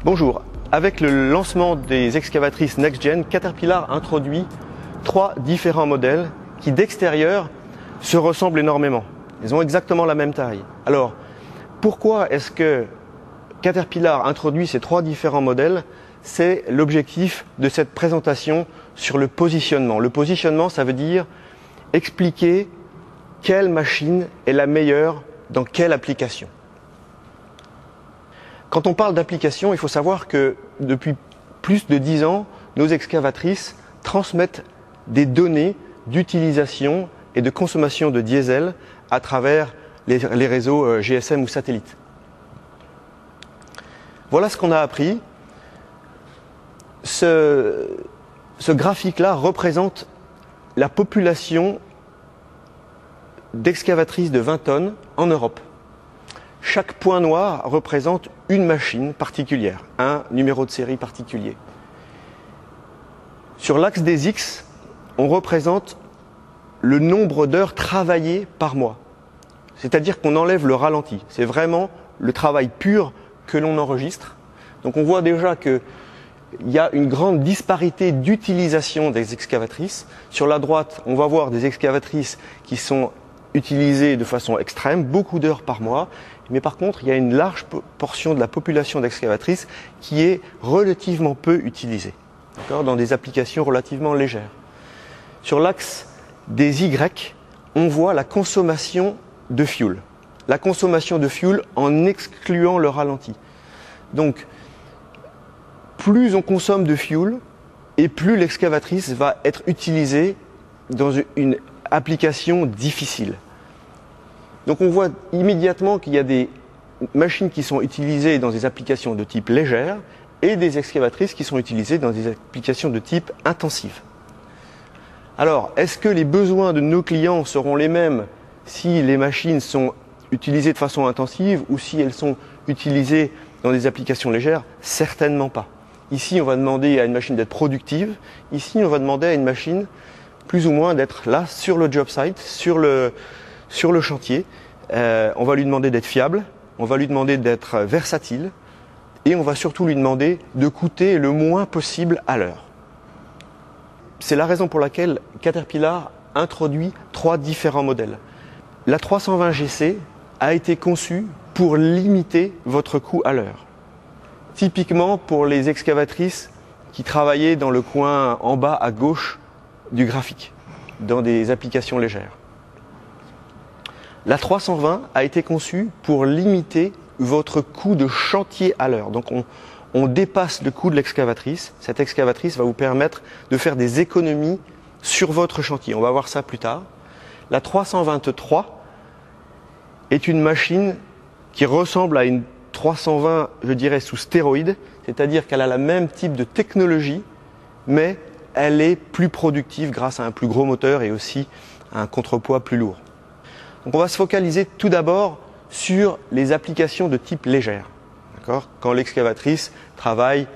Bonjour, avec le lancement des excavatrices Next-Gen, Caterpillar introduit 3 différents modèles qui d'extérieur se ressemblent énormément. Ils ont exactement la même taille. Alors, pourquoi est-ce que Caterpillar introduit ces 3 différents modèles? C'est l'objectif de cette présentation sur le positionnement. Le positionnement, ça veut dire expliquer quelle machine est la meilleure dans quelle application. Quand on parle d'application, il faut savoir que depuis plus de 10 ans, nos excavatrices transmettent des données d'utilisation et de consommation de diesel à travers les réseaux GSM ou satellites. Voilà ce qu'on a appris. Ce graphique-là représente la population d'excavatrices de 20 tonnes en Europe. Chaque point noir représente une machine particulière, un numéro de série particulier. Sur l'axe des X, on représente le nombre d'heures travaillées par mois. C'est-à-dire qu'on enlève le ralenti. C'est vraiment le travail pur que l'on enregistre. Donc on voit déjà qu'il y a une grande disparité d'utilisation des excavatrices. Sur la droite, on va voir des excavatrices qui sont utilisées de façon extrême, beaucoup d'heures par mois. Mais par contre, il y a une large portion de la population d'excavatrices qui est relativement peu utilisée, dans des applications relativement légères. Sur l'axe des Y, on voit la consommation de fuel. La consommation de fuel en excluant le ralenti. Donc, plus on consomme de fuel, et plus l'excavatrice va être utilisée dans une application difficile. Donc on voit immédiatement qu'il y a des machines qui sont utilisées dans des applications de type légère et des excavatrices qui sont utilisées dans des applications de type intensive. Alors, est-ce que les besoins de nos clients seront les mêmes si les machines sont utilisées de façon intensive ou si elles sont utilisées dans des applications légères? Certainement pas. Ici, on va demander à une machine d'être productive. Ici, on va demander à une machine plus ou moins d'être là sur le job site, sur le chantier. On va lui demander d'être fiable, on va lui demander d'être versatile et on va surtout lui demander de coûter le moins possible à l'heure. C'est la raison pour laquelle Caterpillar introduit 3 différents modèles. La 320 GC a été conçue pour limiter votre coût à l'heure. Typiquement pour les excavatrices qui travaillaient dans le coin en bas à gauche du graphique, dans des applications légères. La 320 a été conçue pour limiter votre coût de chantier à l'heure. Donc on dépasse le coût de l'excavatrice. Cette excavatrice va vous permettre de faire des économies sur votre chantier. On va voir ça plus tard. La 323 est une machine qui ressemble à une 320, je dirais, sous stéroïde, c'est-à-dire qu'elle a le même type de technologie, mais elle est plus productive grâce à un plus gros moteur et aussi à un contrepoids plus lourd. Donc on va se focaliser tout d'abord sur les applications de type légère. Quand l'excavatrice travaille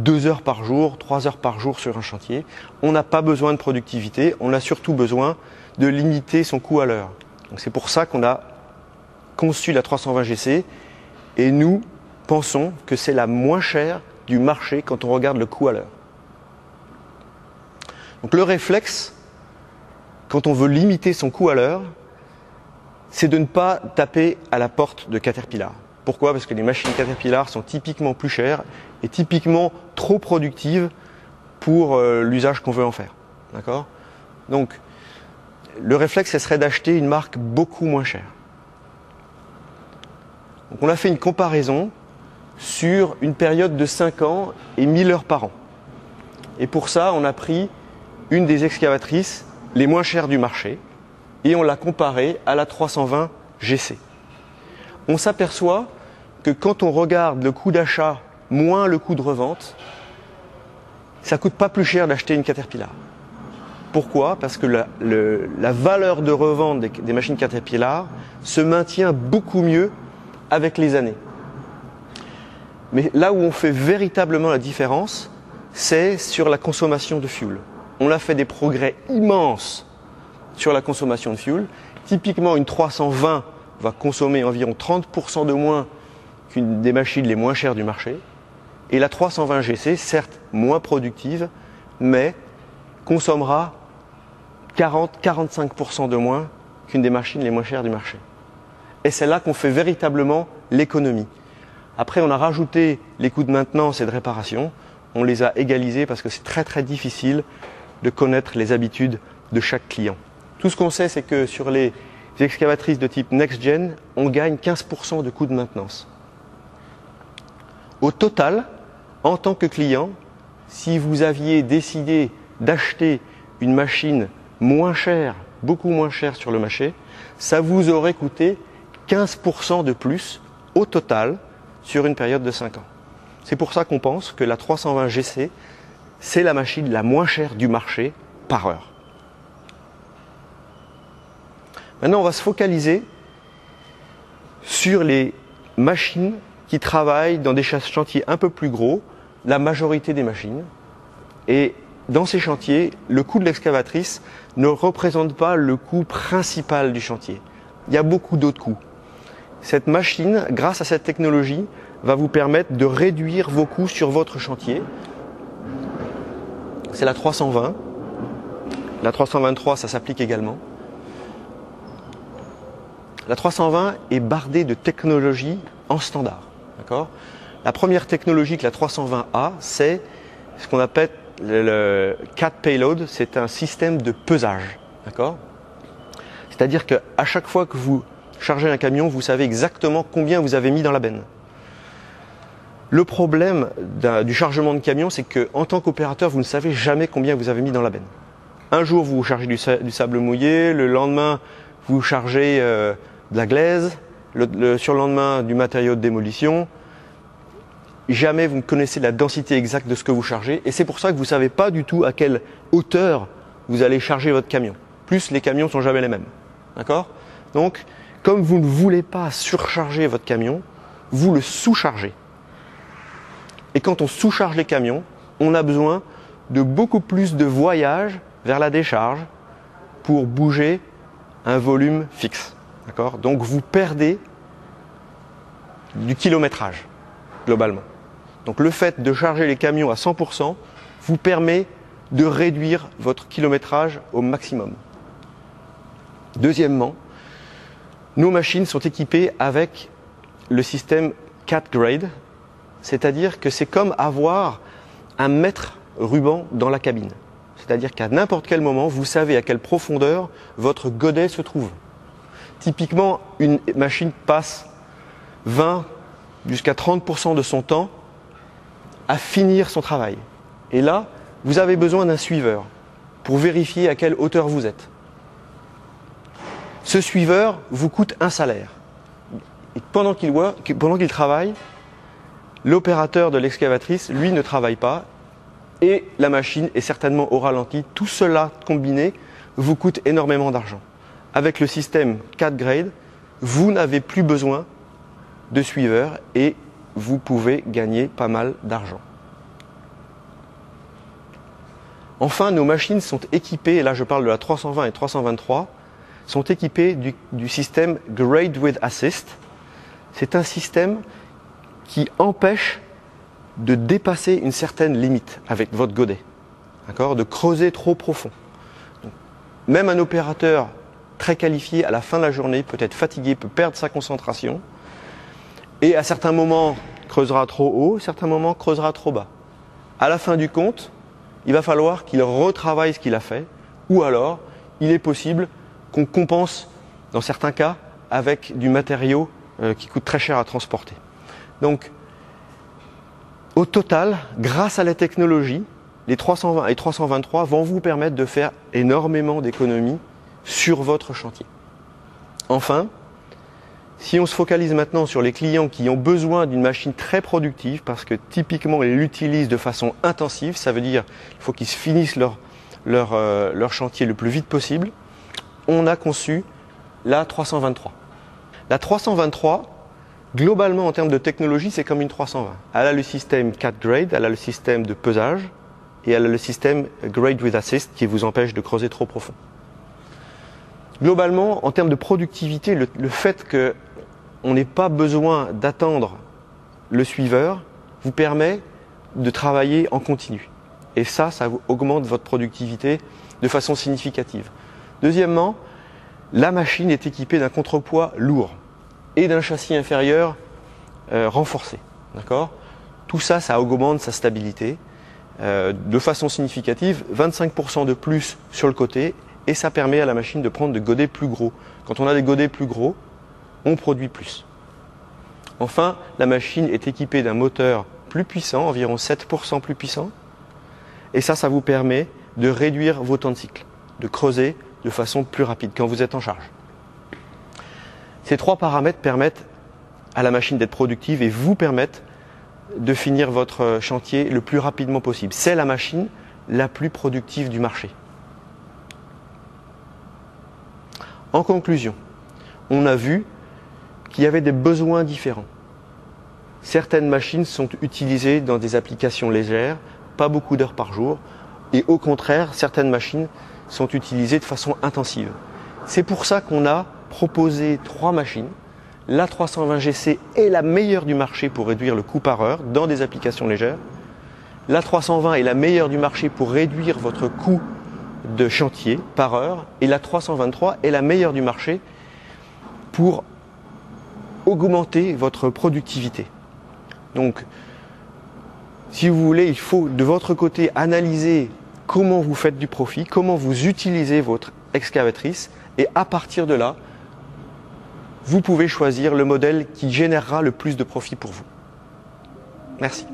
2 heures par jour, 3 heures par jour sur un chantier, on n'a pas besoin de productivité, on a surtout besoin de limiter son coût à l'heure. C'est pour ça qu'on a conçu la 320 GC et nous pensons que c'est la moins chère du marché quand on regarde le coût à l'heure. Donc le réflexe, quand on veut limiter son coût à l'heure, c'est de ne pas taper à la porte de Caterpillar. Pourquoi? Parce que les machines Caterpillar sont typiquement plus chères et typiquement trop productives pour l'usage qu'on veut en faire. D'accord? Donc, le réflexe, ce serait d'acheter une marque beaucoup moins chère. Donc, on a fait une comparaison sur une période de 5 ans et 1000 heures par an. Et pour ça, on a pris une des excavatrices les moins chères du marché et on l'a comparée à la 320 GC. On s'aperçoit que quand on regarde le coût d'achat moins le coût de revente, ça ne coûte pas plus cher d'acheter une Caterpillar. Pourquoi? Parce que la valeur de revente des machines Caterpillar se maintient beaucoup mieux avec les années. Mais là où on fait véritablement la différence, c'est sur la consommation de fuel. On a fait des progrès immenses sur la consommation de fuel. Typiquement, une 320 va consommer environ 30% de moins qu'une des machines les moins chères du marché. Et la 320 GC, certes moins productive, mais consommera 40-45% de moins qu'une des machines les moins chères du marché. Et c'est là qu'on fait véritablement l'économie. Après, on a rajouté les coûts de maintenance et de réparation. On les a égalisés parce que c'est très très difficile de connaître les habitudes de chaque client. Tout ce qu'on sait, c'est que sur les excavatrices de type Next-Gen, on gagne 15% de coûts de maintenance. Au total, en tant que client, si vous aviez décidé d'acheter une machine moins chère, beaucoup moins chère sur le marché, ça vous aurait coûté 15% de plus au total sur une période de 5 ans. C'est pour ça qu'on pense que la 320 GC, c'est la machine la moins chère du marché par heure. Maintenant, on va se focaliser sur les machines qui travaillent dans des chantiers un peu plus gros, la majorité des machines. Et dans ces chantiers, le coût de l'excavatrice ne représente pas le coût principal du chantier. Il y a beaucoup d'autres coûts. Cette machine, grâce à cette technologie, va vous permettre de réduire vos coûts sur votre chantier. C'est la 320. La 323, ça s'applique également. La 320 est bardée de technologies en standard. D'accord ? La première technologie que la 320 a, c'est ce qu'on appelle le CAT Payload. C'est un système de pesage. D'accord ? C'est-à-dire qu'à chaque fois que vous chargez un camion, vous savez exactement combien vous avez mis dans la benne. Le problème du chargement de camion, c'est qu'en tant qu'opérateur, vous ne savez jamais combien vous avez mis dans la benne. Un jour, vous chargez du sable mouillé, le lendemain, vous chargez de la glaise, le surlendemain du matériau de démolition. Jamais vous ne connaissez la densité exacte de ce que vous chargez, et c'est pour ça que vous ne savez pas du tout à quelle hauteur vous allez charger votre camion. Plus, les camions ne sont jamais les mêmes. D'accord ? Donc, comme vous ne voulez pas surcharger votre camion, vous le sous-chargez. Et quand on sous-charge les camions, on a besoin de beaucoup plus de voyages vers la décharge pour bouger un volume fixe. D'accord ? Donc vous perdez du kilométrage, globalement. Donc le fait de charger les camions à 100% vous permet de réduire votre kilométrage au maximum. Deuxièmement, nos machines sont équipées avec le système CAT Grade, c'est-à-dire que c'est comme avoir un mètre ruban dans la cabine. C'est-à-dire qu'à n'importe quel moment, vous savez à quelle profondeur votre godet se trouve. Typiquement, une machine passe 20 jusqu'à 30% de son temps à finir son travail. Et là, vous avez besoin d'un suiveur pour vérifier à quelle hauteur vous êtes. Ce suiveur vous coûte un salaire. Et pendant qu'il travaille, l'opérateur de l'excavatrice, lui, ne travaille pas et la machine est certainement au ralenti. Tout cela combiné vous coûte énormément d'argent. Avec le système CAT Grade, vous n'avez plus besoin de suiveur et vous pouvez gagner pas mal d'argent. Enfin, nos machines sont équipées, et là je parle de la 320 et 323, sont équipées du système Grade with Assist. C'est un système qui empêche de dépasser une certaine limite avec votre godet, d'accord, de creuser trop profond. Donc, même un opérateur très qualifié à la fin de la journée peut être fatigué, peut perdre sa concentration et à certains moments creusera trop haut, à certains moments creusera trop bas. À la fin du compte, il va falloir qu'il retravaille ce qu'il a fait ou alors il est possible qu'on compense dans certains cas avec du matériau qui coûte très cher à transporter. Donc, au total, grâce à la technologie, les 320 et 323 vont vous permettre de faire énormément d'économies sur votre chantier. Enfin, si on se focalise maintenant sur les clients qui ont besoin d'une machine très productive, parce que typiquement ils l'utilisent de façon intensive, ça veut dire qu'il faut qu'ils finissent leur chantier le plus vite possible, on a conçu la 323. La 323, globalement en termes de technologie, c'est comme une 320. Elle a le système CAT Grade, elle a le système de pesage et elle a le système Grade with Assist qui vous empêche de creuser trop profond. Globalement, en termes de productivité, le fait qu'on n'ait pas besoin d'attendre le suiveur vous permet de travailler en continu. Et ça augmente votre productivité de façon significative. Deuxièmement, la machine est équipée d'un contrepoids lourd et d'un châssis inférieur renforcé. D'accord ? Tout ça, ça augmente sa stabilité de façon significative, 25% de plus sur le côté, et ça permet à la machine de prendre des godets plus gros. Quand on a des godets plus gros, on produit plus. Enfin, la machine est équipée d'un moteur plus puissant, environ 7% plus puissant, et ça vous permet de réduire vos temps de cycle, de creuser de façon plus rapide quand vous êtes en charge. Ces trois paramètres permettent à la machine d'être productive et vous permettent de finir votre chantier le plus rapidement possible. C'est la machine la plus productive du marché. En conclusion, on a vu qu'il y avait des besoins différents. Certaines machines sont utilisées dans des applications légères, pas beaucoup d'heures par jour, et au contraire, certaines machines sont utilisées de façon intensive. C'est pour ça qu'on a proposé 3 machines. L'A320GC est la meilleure du marché pour réduire le coût par heure dans des applications légères. L'A320 est la meilleure du marché pour réduire votre coût de chantier par heure. Et l'A323 est la meilleure du marché pour augmenter votre productivité. Donc, si vous voulez, il faut de votre côté analyser comment vous faites du profit, comment vous utilisez votre excavatrice, et à partir de là, vous pouvez choisir le modèle qui générera le plus de profit pour vous. Merci.